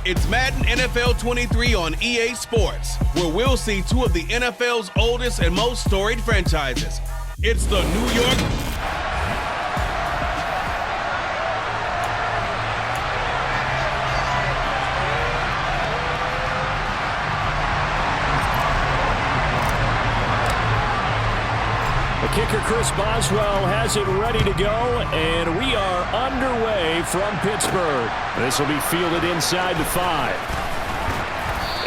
It's Madden NFL 23 on EA Sports, where we'll see two of the NFL's oldest and most storied franchises. It's the New York... The kicker, Chris Boswell, has it ready to go, and we are underway from Pittsburgh. This will be fielded inside the 5.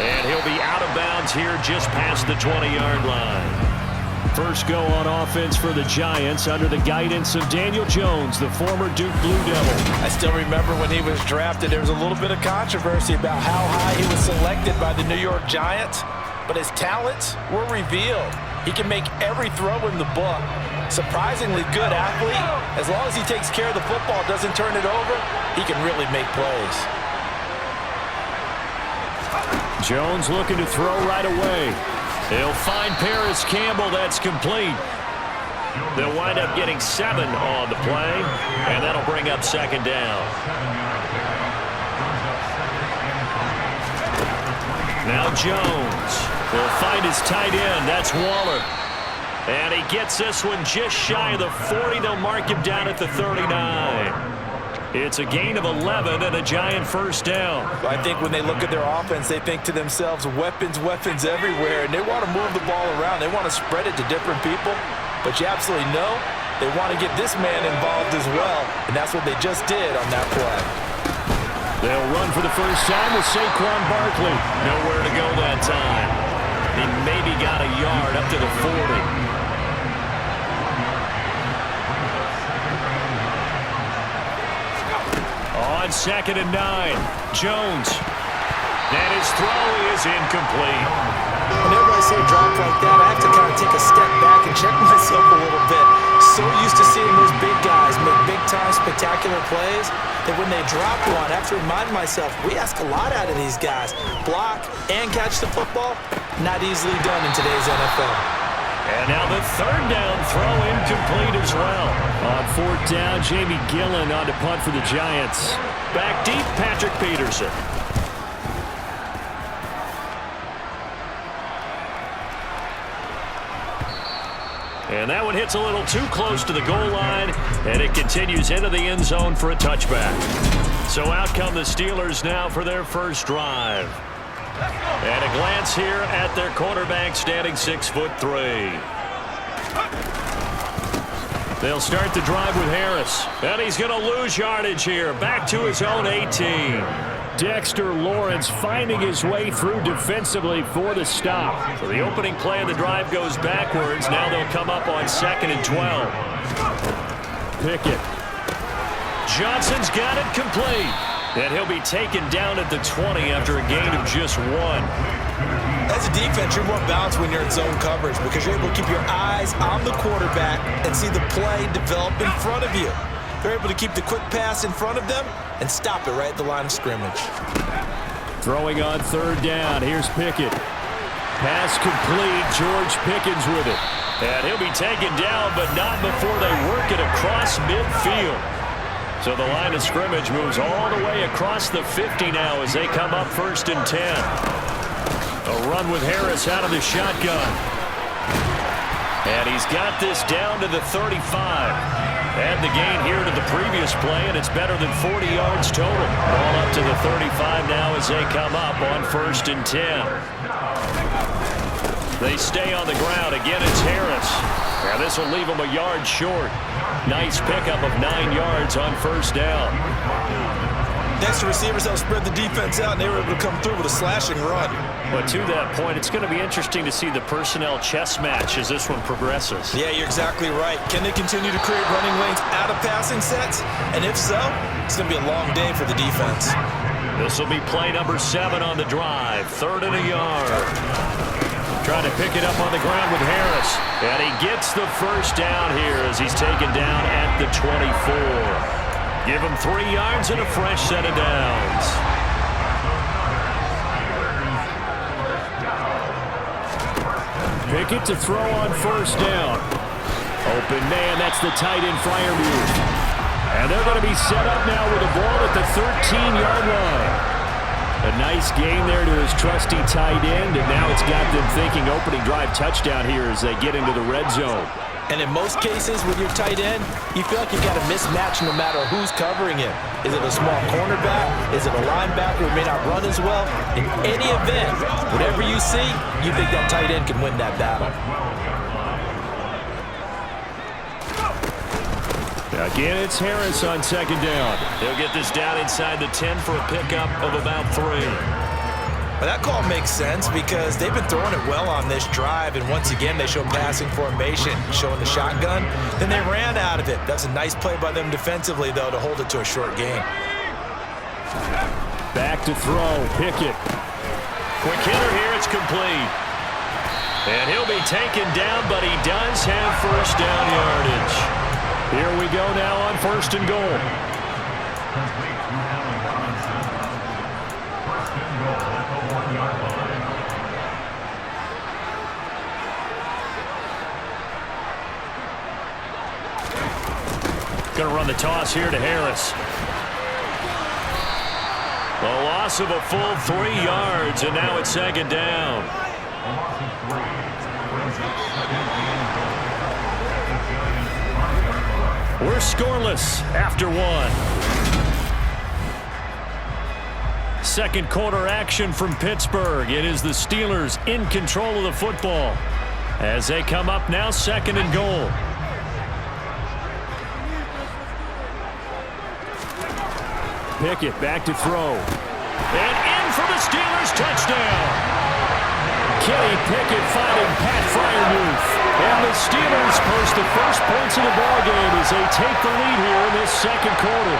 And he'll be out of bounds here just past the 20-yard line. First go on offense for the Giants under the guidance of Daniel Jones, the former Duke Blue Devil. I still remember when he was drafted, there was a little bit of controversy about how high he was selected by the New York Giants, but his talents were revealed. He can make every throw in the book. Surprisingly good athlete. As long as he takes care of the football, doesn't turn it over, he can really make plays. Jones looking to throw right away. He'll find Paris Campbell. That's complete. They'll wind up getting 7 on the play, and that'll bring up second down. Now Jones will find his tight end. That's Waller. And he gets this one just shy of the 40. They'll mark him down at the 39. It's a gain of 11 and a Giant first down. I think when they look at their offense, they think to themselves, weapons, weapons everywhere, and they want to move the ball around. They want to spread it to different people, but you absolutely know they want to get this man involved as well, and that's what they just did on that play. They'll run for the first time with Saquon Barkley. Nowhere to go that time. He maybe got a yard up to the 40. On 2nd and 9, Jones. And his throw is incomplete. Whenever I see a drop like that, I have to kind of take a step back and check myself a little bit. So used to seeing those big guys make big-time spectacular plays that when they drop one, I have to remind myself, we ask a lot out of these guys. Block and catch the football, not easily done in today's NFL. And now the 3rd down throw incomplete as well. On 4th down, Jamie Gillen on to punt for the Giants. Back deep, Patrick Peterson. And that one hits a little too close to the goal line, and it continues into the end zone for a touchback. So out come the Steelers now for their first drive. And a glance here at their quarterback, standing 6'3". They'll start the drive with Harris. And he's going to lose yardage here. Back to his own 18. Dexter Lawrence finding his way through defensively for the stop. So the opening play of the drive goes backwards. Now they'll come up on 2nd and 12. Pickett. Johnson's got it complete. And he'll be taken down at the 20 after a gain of just 1. As a defense, you're more balanced when you're in zone coverage because you're able to keep your eyes on the quarterback and see the play develop in front of you. They're able to keep the quick pass in front of them and stop it right at the line of scrimmage. Throwing on 3rd down. Here's Pickett. Pass complete. George Pickens with it. And he'll be taken down, but not before they work it across midfield. So the line of scrimmage moves all the way across the 50 now as they come up 1st and 10. A run with Harris out of the shotgun. And he's got this down to the 35. Add the gain here to the previous play, and it's better than 40 yards total. Ball up to the 35 now as they come up on 1st and 10. They stay on the ground. Again, it's Harris. And this will leave him a yard short. Nice pickup of 9 yards on 1st down. Next, the receivers help spread the defense out, and they were able to come through with a slashing run. But to that point, it's going to be interesting to see the personnel chess match as this one progresses. Yeah, you're exactly right. Can they continue to create running lanes out of passing sets? And if so, it's going to be a long day for the defense. This will be play number 7 on the drive. 3rd and a yard. Trying to pick it up on the ground with Harris. And he gets the first down here as he's taken down at the 24. Give him 3 yards and a fresh set of downs. Pickett to throw on 1st down. Open man, that's the tight end Freiermuth. And they're going to be set up now with the ball at the 13-yard line. A nice game there to his trusty tight end, and now it's got them thinking opening drive touchdown here as they get into the red zone. And in most cases with your tight end, you feel like you've got a mismatch no matter who's covering him. Is it a small cornerback? Is it a linebacker who may not run as well? In any event, whatever you see, you think that tight end can win that battle. Again, it's Harris on second down. They'll get this down inside the 10 for a pickup of about 3. Well, that call makes sense because they've been throwing it well on this drive, and once again they show passing formation, showing the shotgun. Then they ran out of it. That's a nice play by them defensively, though, to hold it to a short game. Back to throw, Pickett. Quick hitter here, it's complete. And he'll be taken down, but he does have first down yardage. Here we go now on 1st and goal. Going to run the toss here to Harris. A loss of a full 3 yards, and now it's 2nd down. We're scoreless after 1. Second quarter action from Pittsburgh. It is the Steelers in control of the football as they come up now 2nd and goal. Pickett back to throw. And in for the Steelers touchdown. Kenny Pickett finding Pat Freiermuth. And the Steelers post the first points of the ballgame as they take the lead here in this second quarter.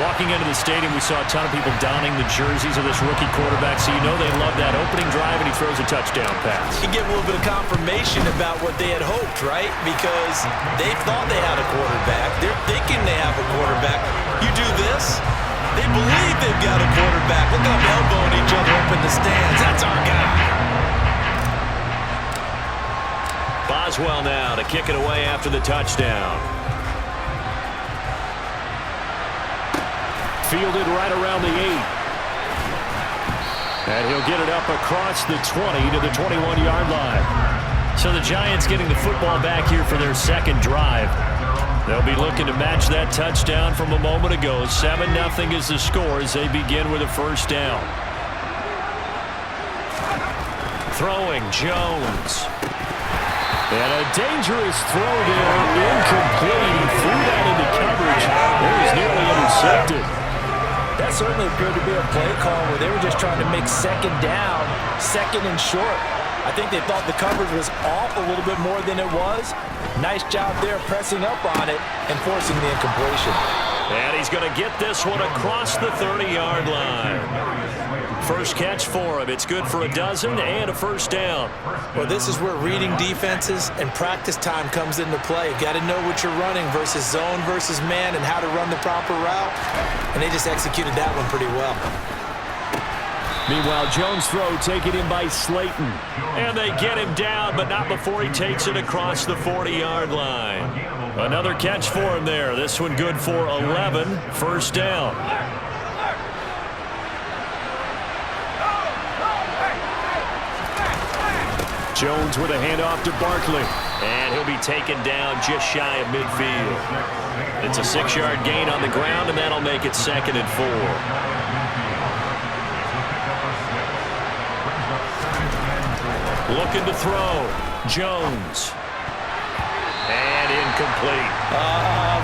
Walking into the stadium, we saw a ton of people donning the jerseys of this rookie quarterback, so you know they love that opening drive, and he throws a touchdown pass. You get a little bit of confirmation about what they had hoped, right? Because they thought they had a quarterback. They're thinking they have a quarterback. You do this, they believe they've got a quarterback. Look how they're elbowing each other up in the stands. That's our guy. Boswell now to kick it away after the touchdown. Fielded right around the 8. And he'll get it up across the 20 to the 21-yard line. So the Giants getting the football back here for their second drive. They'll be looking to match that touchdown from a moment ago. 7-0 is the score as they begin with a first down. Throwing, Jones. And a dangerous throw there, incomplete. Threw that into coverage. It was nearly intercepted. That certainly appeared to be a play call where they were just trying to make second down, 2nd and short. I think they thought the coverage was off a little bit more than it was. Nice job there pressing up on it and forcing the incompletion. And he's going to get this one across the 30-yard line. First catch for him. It's good for a dozen and a first down. Well, this is where reading defenses and practice time comes into play. You got to know what you're running versus zone versus man and how to run the proper route. And they just executed that one pretty well. Meanwhile, Jones' throw taken in by Slayton. And they get him down, but not before he takes it across the 40-yard line. Another catch for him there. This one good for 11. First down. Jones with a handoff to Barkley. And he'll be taken down just shy of midfield. It's a 6-yard gain on the ground, and that'll make it 2nd and 4. Looking to throw. Jones. And incomplete.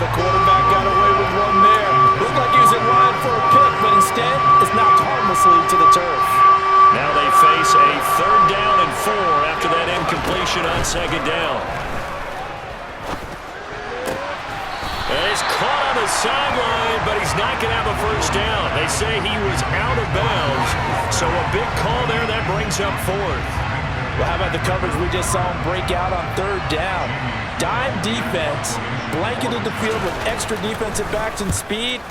The quarterback got away with one there. Looked like he was in line for a pick, but instead it's knocked harmlessly to the turf. Now they face a 3rd down and 4 after that incompletion on 2nd down. And he's caught on the sideline, but he's not going to have a first down. They say he was out of bounds, so a big call there that brings up 4th. Well, how about the coverage we just saw him break out on 3rd down? Dime defense, blanketed the field with extra defensive backs and speed,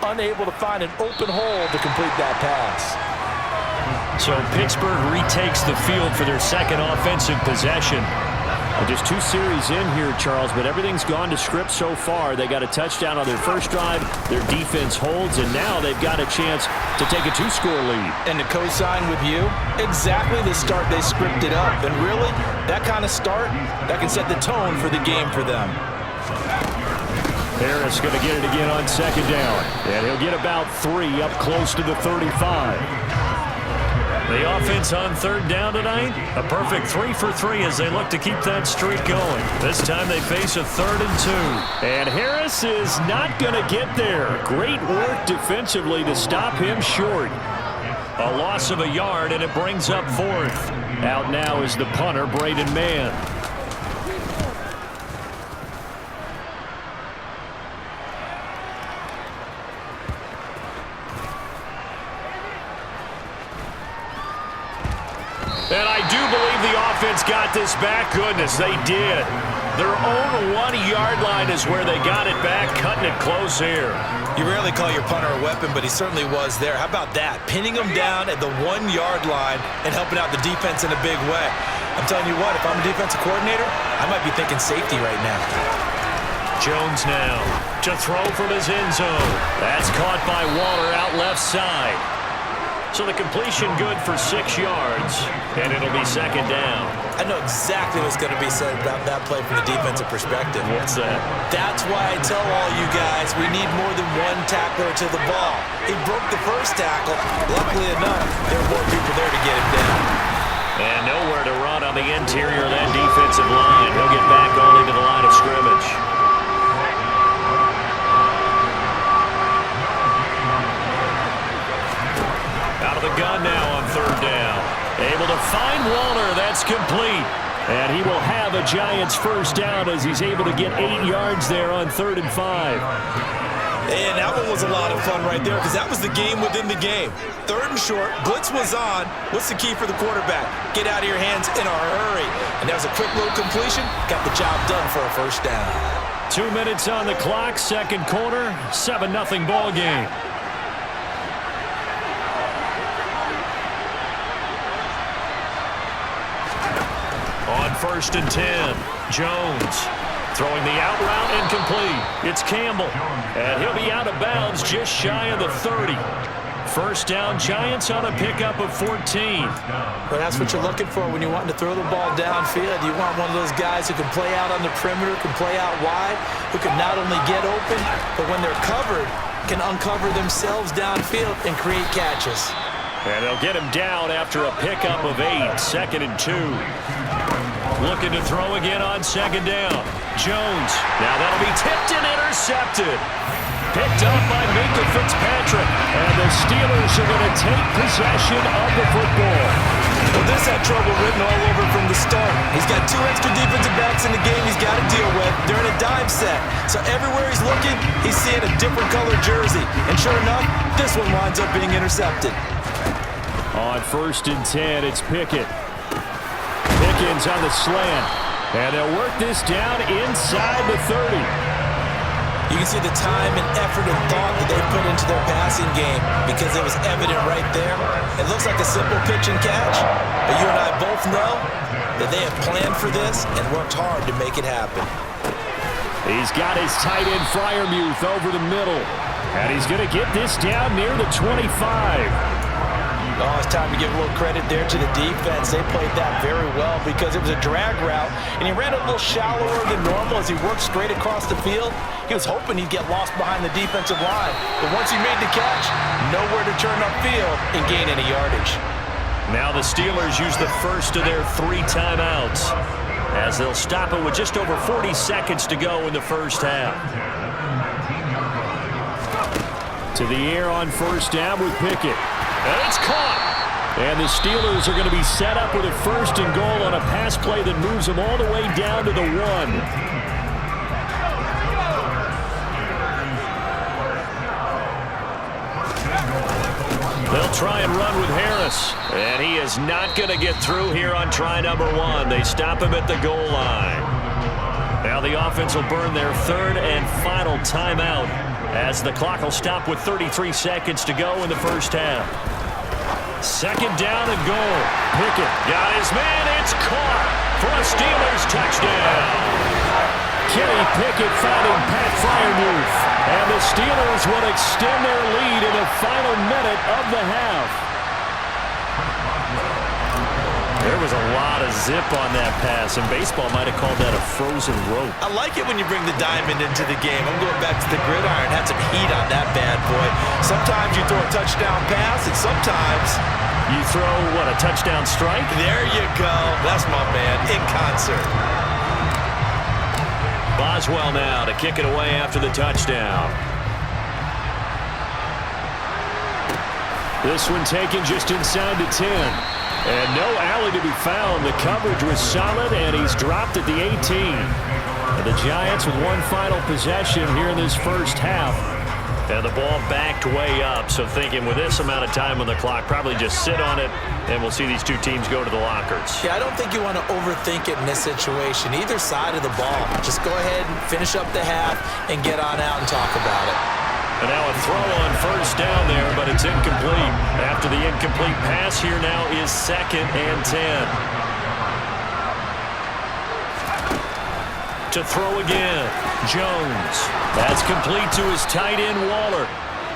unable to find an open hole to complete that pass. So Pittsburgh retakes the field for their second offensive possession. And just 2 series in here, Charles, but everything's gone to script so far. They got a touchdown on their first drive. Their defense holds, and now they've got a chance to take a 2-score lead. And to co-sign with you, exactly the start they scripted up. And really, that kind of start, that can set the tone for the game for them. Harris going to get it again on second down. And he'll get about 3 up close to the 35. The offense on third down tonight, a perfect 3 for 3 as they look to keep that streak going. This time they face a 3rd and 2. And Harris is not going to get there. Great work defensively to stop him short. A loss of a yard, and it brings up 4th. Out now is the punter, Braden Mann. And I do believe the offense got this back. Goodness, they did. Their own 1-yard line is where they got it back, cutting it close here. You rarely call your punter a weapon, but he certainly was there. How about that? Pinning him down at the 1-yard line and helping out the defense in a big way. I'm telling you what, if I'm a defensive coordinator, I might be thinking safety right now. Jones now to throw from his end zone. That's caught by Waller out left side. So the completion good for 6 yards, and it'll be second down. I know exactly what's going to be said about that play from the defensive perspective. What's that? That's why I tell all you guys we need more than 1 tackler to the ball. He broke the first tackle. Luckily enough, there are more people there to get him down. And nowhere to run on the interior of that defensive line. He'll get back only to the line of scrimmage. The gun now on third down. Able to find Waller. That's complete. And he will have a Giants first down as he's able to get 8 yards there on 3rd and 5. And that one was a lot of fun right there because that was the game within the game. 3rd and short. Blitz was on. What's the key for the quarterback? Get out of your hands in a hurry. And that was a quick little completion. Got the job done for a first down. 2 minutes on the clock. Second quarter. 7-0 ball game. On 1st and 10, Jones throwing the out route incomplete. It's Campbell, and he'll be out of bounds just shy of the 30. First down, Giants on a pickup of 14. Well, that's what you're looking for when you want to throw the ball downfield. You want one of those guys who can play out on the perimeter, can play out wide, who can not only get open, but when they're covered, can uncover themselves downfield and create catches. And they'll get him down after a pickup of 8, 2nd and 2. Looking to throw again on second down. Jones. Now that'll be tipped and intercepted. Picked up by Minka Fitzpatrick. And the Steelers are going to take possession of the football. Well, this had trouble written all over from the start. He's got 2 extra defensive backs in the game he's got to deal with. They're in a dime set. So everywhere he's looking, he's seeing a different colored jersey. And sure enough, this one winds up being intercepted. On 1st and 10, it's Pickett. Pickens on the slant. And they'll work this down inside the 30. You can see the time and effort and thought that they put into their passing game because it was evident right there. It looks like a simple pitch and catch, but you and I both know that they have planned for this and worked hard to make it happen. He's got his tight end Freiermuth over the middle. And he's going to get this down near the 25. Oh, it's time to give a little credit there to the defense. They played that very well because it was a drag route, and he ran a little shallower than normal as he worked straight across the field. He was hoping he'd get lost behind the defensive line, but once he made the catch, nowhere to turn upfield and gain any yardage. Now the Steelers use the first of their 3 timeouts as they'll stop it with just over 40 seconds to go in the first half. To the air on first down with Pickett. And it's caught. And the Steelers are going to be set up with a 1st and goal on a pass play that moves them all the way down to the 1. They'll try and run with Harris. And he is not going to get through here on try number 1. They stop him at the goal line. Now the offense will burn their 3rd and final timeout as the clock will stop with 33 seconds to go in the first half. Second down and goal. Pickett got his man. It's caught for a Steelers touchdown. Kenny Pickett finding Pat Fryermuth. And the Steelers will extend their lead in the final minute of the half. There was a lot of zip on that pass, and baseball might have called that a frozen rope. I like it when you bring the diamond into the game. I'm going back to the gridiron. Had some heat on that bad boy. Sometimes you throw a touchdown pass, and sometimes you throw, what, a touchdown strike? There you go. That's my man, in concert. Boswell now to kick it away after the touchdown. This one taken just inside the 10. And no alley to be found. The coverage was solid, and he's dropped at the 18. And the Giants with one final possession here in this first half. And the ball backed way up, so thinking with this amount of time on the clock, probably just sit on it, and we'll see these two teams go to the lockers. Yeah, I don't think you want to overthink it in this situation. Either side of the ball. Just go ahead and finish up the half and get on out and talk about it. And now a throw on first down there, but it's incomplete. After the incomplete pass, here now is 2nd and 10. To throw again, Jones. That's complete to his tight end, Waller.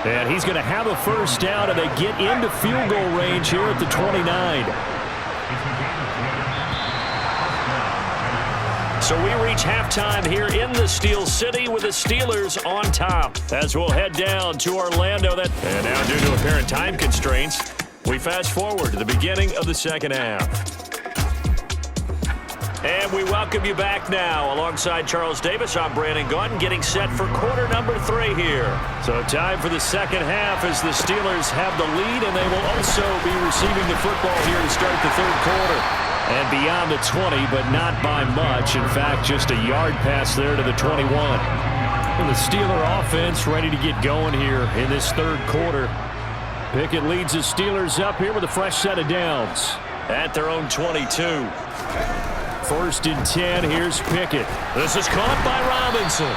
And he's going to have a first down, and they get into field goal range here at the 29. So we reach halftime here in the Steel City with the Steelers on top. As we'll head down to Orlando. And now due to apparent time constraints, we fast forward to the beginning of the second half. And we welcome you back now. Alongside Charles Davis, I'm Brandon Gaudin, getting set for quarter number 3 here. So time for the second half as the Steelers have the lead, and they will also be receiving the football here to start the third quarter. And beyond the 20, but not by much. In fact, just a yard pass there to the 21. And the Steeler offense ready to get going here in this third quarter. Pickett leads the Steelers up here with a fresh set of downs. At their own 22. 1st and 10, here's Pickett. This is caught by Robinson.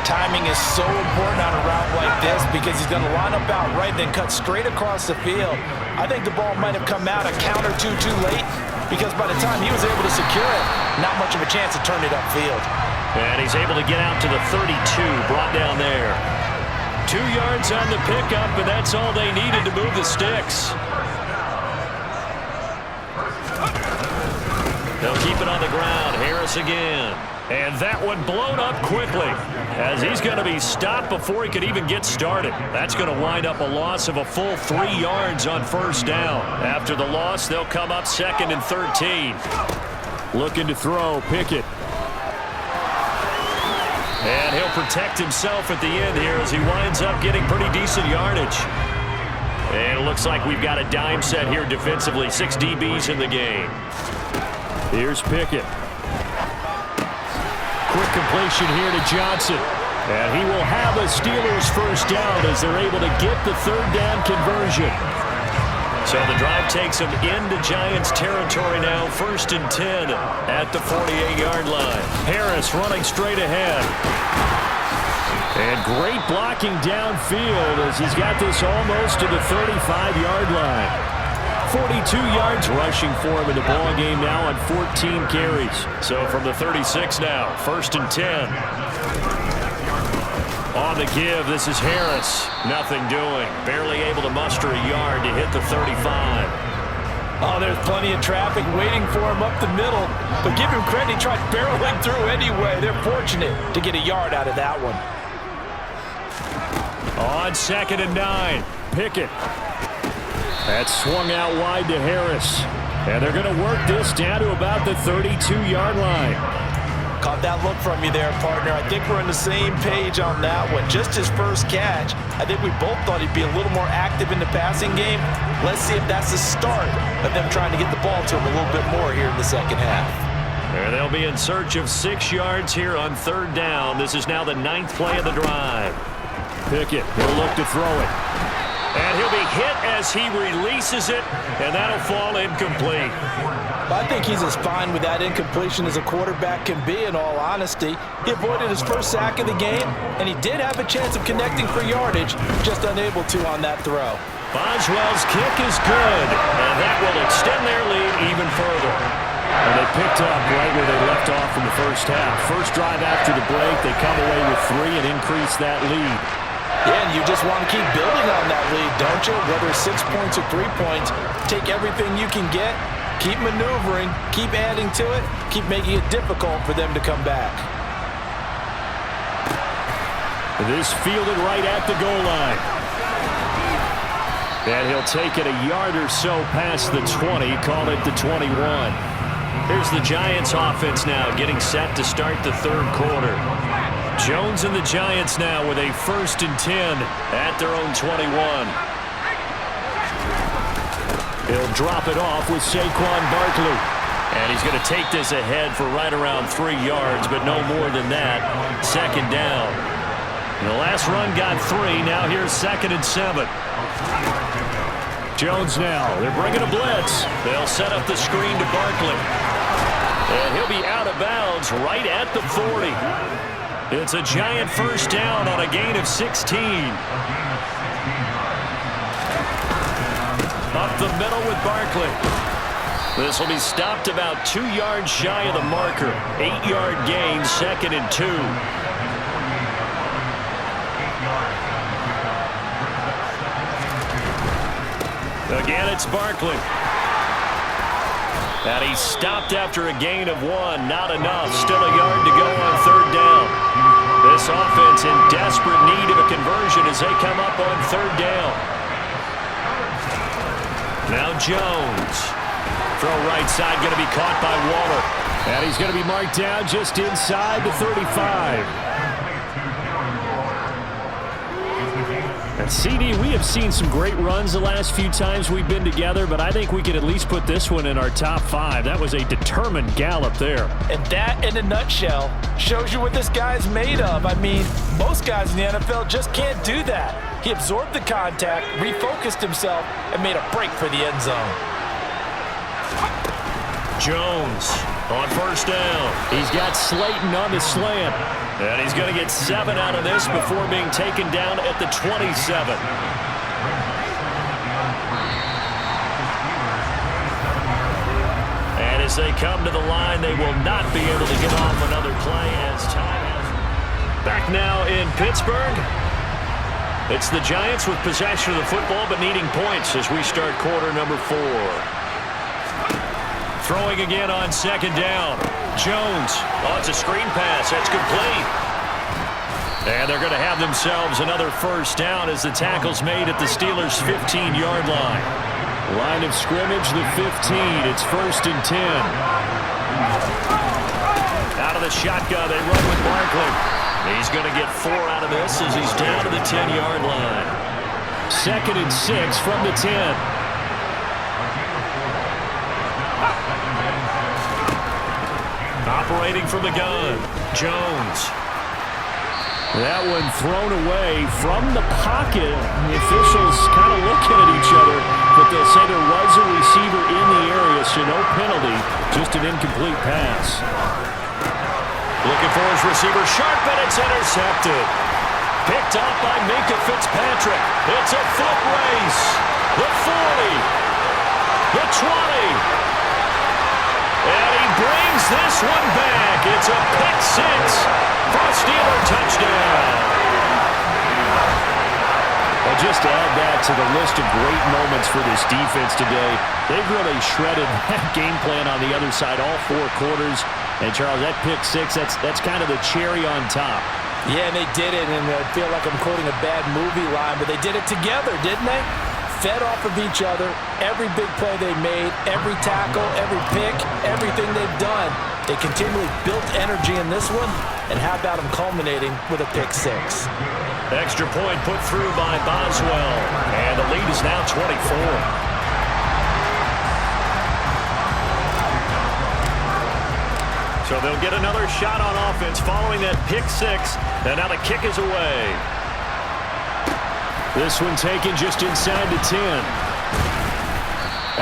Timing is so important on a route like this because he's going to line up out right and then cut straight across the field. I think the ball might have come out a count or two too late because by the time he was able to secure it, not much of a chance to turn it upfield. And he's able to get out to the 32, brought down there. 2 yards on the pickup, and that's all they needed to move the sticks. They'll keep it on the ground. Harris again. And that one blown up quickly as he's going to be stopped before he could even get started. That's going to wind up a loss of a full 3 yards on first down. After the loss, they'll come up 2nd and 13. Looking to throw, Pickett. And he'll protect himself at the end here as he winds up getting pretty decent yardage. And it looks like we've got a dime set here defensively. 6 DBs in the game. Here's Pickett. Quick completion here to Johnson. And he will have a Steelers first down as they're able to get the third down conversion. So the drive takes them into Giants territory now. 1st and 10 at the 48-yard line. Harris running straight ahead. And great blocking downfield as he's got this almost to the 35-yard line. 42 yards rushing for him in the ball game now on 14 carries. So from the 36 now, 1st and 10. On the give, this is Harris. Nothing doing. Barely able to muster a yard to hit the 35. Oh, there's plenty of traffic waiting for him up the middle. But give him credit, he tried barreling through anyway. They're fortunate to get a yard out of that one. On 2nd and 9, Pickett. That's swung out wide to Harris. And they're going to work this down to about the 32-yard line. Caught that look from you there, partner. I think we're on the same page on that one. Just his first catch. I think we both thought he'd be a little more active in the passing game. Let's see if that's the start of them trying to get the ball to him a little bit more here in the second half. And they'll be in search of 6 yards here on 3rd down. This is now the 9th play of the drive. Pickett will look to throw it. And he'll be hit as he releases it, and that'll fall incomplete. I think he's as fine with that incompletion as a quarterback can be, in all honesty. He avoided his first sack of the game, and he did have a chance of connecting for yardage, just unable to on that throw. Boswell's kick is good, and that will extend their lead even further. And they picked up right where they left off in the first half. First drive after the break, they come away with 3 and increase that lead. Yeah, and you just want to keep building on that lead, don't you? Whether it's 6 points or 3 points, take everything you can get, keep maneuvering, keep adding to it, keep making it difficult for them to come back. This fielded right at the goal line. And he'll take it a yard or so past the 20, call it the 21. Here's the Giants offense now getting set to start the third quarter. Jones and the Giants now with a 1st and 10 at their own 21. He'll drop it off with Saquon Barkley. And he's going to take this ahead for right around 3 yards, but no more than that. 2nd down. And the last run got 3. Now here's 2nd and 7. Jones now. They're bringing a blitz. They'll set up the screen to Barkley. And he'll be out of bounds right at the 40. It's a Giant 1st down on a gain of 16. Up the middle with Barkley. This will be stopped about 2 yards shy of the marker. 8-yard gain, 2nd and 2. Again, it's Barkley. And he's stopped after a gain of 1. Not enough. Still a yard to go on 3rd down. This offense in desperate need of a conversion as they come up on 3rd down. Now Jones. Throw right side going to be caught by Waller. And he's going to be marked down just inside the 35. And CD, we have seen some great runs the last few times we've been together, but I think we could at least put this one in our top 5. That was a determined gallop there. And that, in a nutshell, shows you what this guy's made of. I mean, most guys in the NFL just can't do that. He absorbed the contact, refocused himself, and made a break for the end zone. Jones on 1st down. He's got Slayton on the slant. And he's going to get 7 out of this before being taken down at the 27. And as they come to the line, they will not be able to get off another play as time has. Back now in Pittsburgh. It's the Giants with possession of the football but needing points as we start quarter number 4. Throwing again on 2nd down. Jones. Oh, it's a screen pass. That's complete. And they're going to have themselves another 1st down as the tackle's made at the Steelers' 15-yard line. Line of scrimmage, the 15. It's 1st and 10. Out of the shotgun, they run with Barkley. He's going to get 4 out of this as he's down to the 10-yard line. 2nd and 6 from the 10. Operating from the gun, Jones. That one thrown away from the pocket. The officials kind of looking at each other, but they'll say there was a receiver in the area, so no penalty, just an incomplete pass. Looking for his receiver, sharp, and it's intercepted. Picked up by Minkah Fitzpatrick. It's a foot race. The 40. The 20. And he brings this one back. It's a pick 6 for a Steeler touchdown. Well, just to add that to the list of great moments for this defense today, they've really shredded that game plan on the other side all 4 quarters. And, Charles, that pick 6, that's kind of the cherry on top. Yeah, and they did it, and I feel like I'm quoting a bad movie line, but they did it together, didn't they? Fed off of each other, every big play they made, every tackle, every pick, everything they've done. They continually built energy in this one, and how about them culminating with a pick 6? Extra point put through by Boswell, and the lead is now 24. So they'll get another shot on offense following that pick 6, and now the kick is away. This one taken just inside the 10.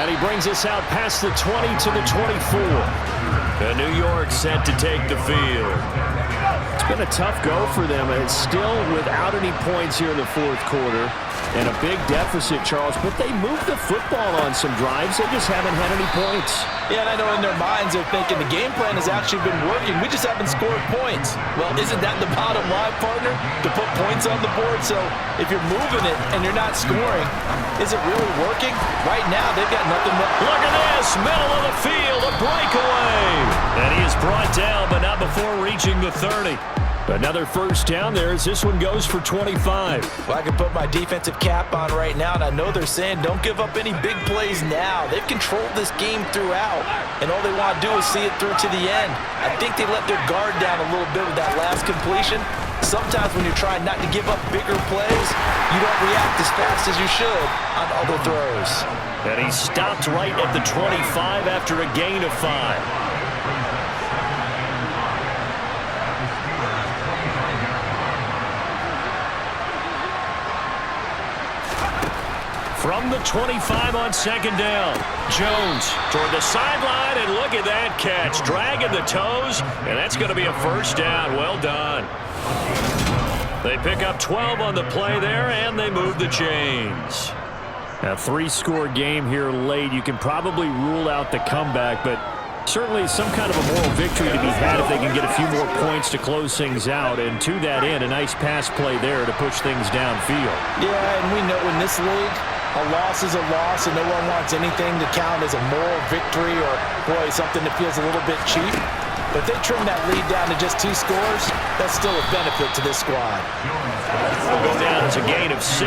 And he brings us out past the 20 to the 24. And New York set to take the field. It's been a tough go for them, and it's still without any points here in the 4th quarter. and a big deficit, Charles, but they moved the football on some drives. They just haven't had any points. Yeah, and I know in their minds they're thinking the game plan has actually been working. We just haven't scored points. Well, isn't that the bottom line, partner? To put points on the board? So if you're moving it and you're not scoring, is it really working? Right now, they've got nothing but... Look at this, middle of the field, a breakaway. And he is brought down, but not before reaching the 30. Another first down there as this one goes for 25. Well, I can put my defensive cap on right now, and I know they're saying don't give up any big plays now. They've controlled this game throughout, and all they want to do is see it through to the end. I think they let their guard down a little bit with that last completion. Sometimes when you're trying not to give up bigger plays, you don't react as fast as you should on other throws. And he stopped right at the 25 after a gain of 5. From the 25 on second down, Jones toward the sideline, and look at that catch. Dragging the toes, and that's going to be a first down. Well done. They pick up 12 on the play there, and they move the chains. A 3-score game here late. You can probably rule out the comeback, but certainly some kind of a moral victory to be had if they can get a few more points to close things out. And to that end, a nice pass play there to push things downfield. Yeah, and we know in this league, a loss is a loss, and no one wants anything to count as a moral victory or, boy, something that feels a little bit cheap. But if they trim that lead down to just 2 scores, that's still a benefit to this squad. Will go down as a gain of 6,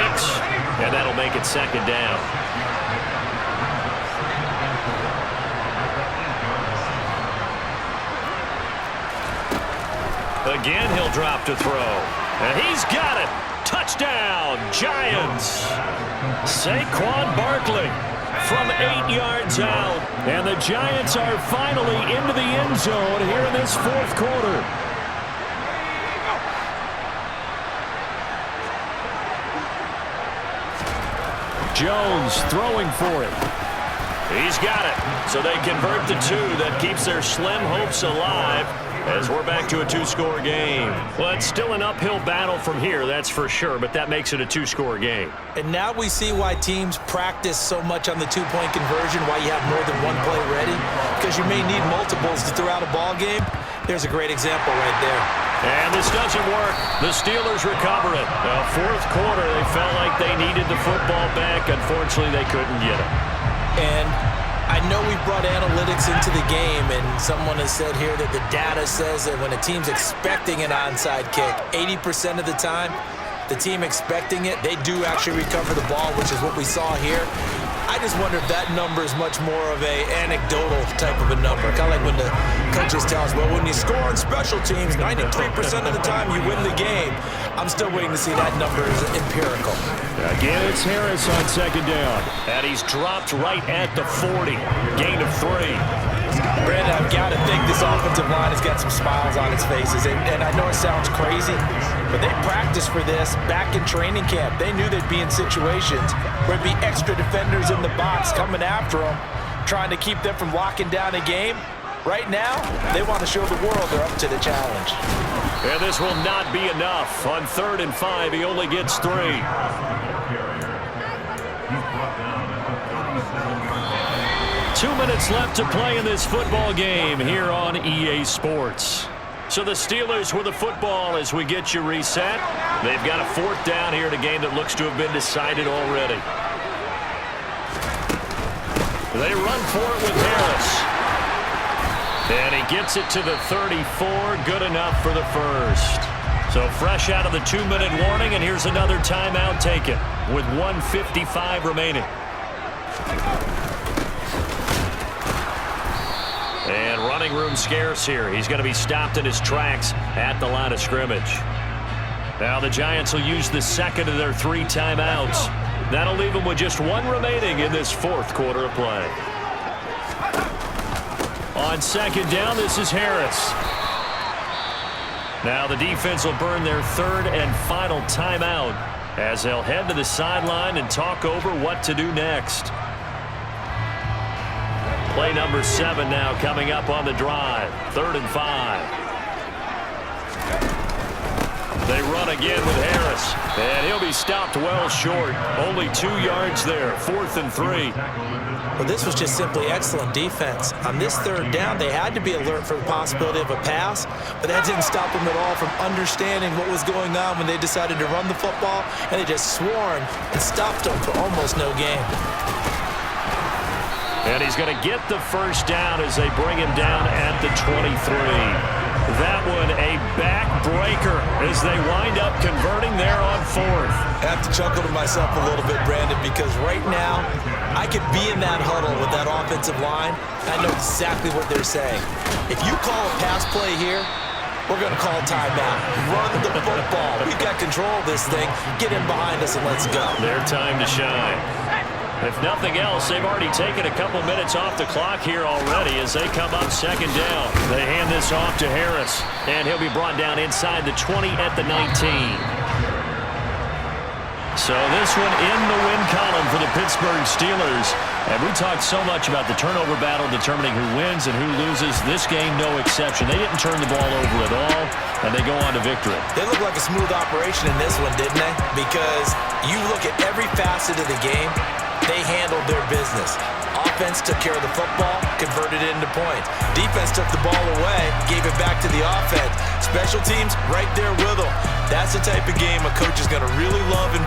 and that'll make it second down. Again, he'll drop to throw. And he's got it. Touchdown, Giants. Saquon Barkley from 8 yards out. And the Giants are finally into the end zone here in this fourth quarter. Jones throwing for it. He's got it. So they convert the 2. That keeps their slim hopes alive as we're back to a 2-score game. Well, it's still an uphill battle from here, that's for sure, but that makes it a 2-score game. And now we see why teams practice so much on the 2-point conversion, why you have more than one play ready, because you may need multiples to throw out a ball game. There's a great example right there. And this doesn't work. The Steelers recover it. Now, fourth quarter, they felt like they needed the football back. Unfortunately, they couldn't get it. And I know we brought analytics into the game, and someone has said here that the data says that when a team's expecting an onside kick, 80% of the time, the team expecting it, they do actually recover the ball, which is what we saw here. I just wonder if that number is much more of a anecdotal type of a number. Kind of like when the coaches tell us, well, when you score on special teams, 93% of the time you win the game. I'm still waiting to see that number is empirical. Again, it's Harris on second down. And he's dropped right at the 40. Gain of 3. Brandon, I've got to think this offensive line has got some smiles on its faces. And I know it sounds crazy, but they practiced for this back in training camp. They knew they'd be in situations where there'd be extra defenders in the box coming after them, trying to keep them from locking down a game. Right now, they want to show the world they're up to the challenge. And this will not be enough. On 3rd and 5, he only gets 3. 2 minutes left to play in this football game here on EA Sports. So the Steelers with the football as we get you reset. They've got a 4th down here in a game that looks to have been decided already. They run for it with Harris. And he gets it to the 34. Good enough for the first. So fresh out of the 2-minute warning, and here's another timeout taken with 1:55 remaining. And running room scarce here. He's going to be stopped in his tracks at the line of scrimmage. Now the Giants will use the second of their 3 timeouts. That'll leave them with just 1 remaining in this 4th quarter of play. On second down, this is Harris. Now the defense will burn their 3rd and final timeout as they'll head to the sideline and talk over what to do next. Play number 7 now coming up on the drive. 3rd and 5. They run again with Harris. And he'll be stopped well short. Only 2 yards there. 4th and 3. Well, this was just simply excellent defense. On this 3rd down, they had to be alert for the possibility of a pass, but that didn't stop them at all from understanding what was going on when they decided to run the football, and they just swarmed and stopped them for almost no gain. And he's going to get the 1st down as they bring him down at the 23. That one a backbreaker as they wind up converting there on 4th. I have to chuckle to myself a little bit, Brandon, because right now I could be in that huddle with that offensive line. I know exactly what they're saying. If you call a pass play here, we're going to call timeout. Run the football. We've got control of this thing. Get in behind us and let's go. Their time to shine. If nothing else, they've already taken a couple minutes off the clock here already as they come up 2nd down. They hand this off to Harris, and he'll be brought down inside the 20 at the 19. So this one in the win column for the Pittsburgh Steelers. And we talked so much about the turnover battle determining who wins and who loses. This game, no exception. They didn't turn the ball over at all, and they go on to victory. They look like a smooth operation in this one, didn't they? Because you look at every facet of the game, they handled their business. Offense took care of the football, converted it into points. Defense took the ball away, gave it back to the offense. Special teams right there with them. That's the type of game a coach is going to really love and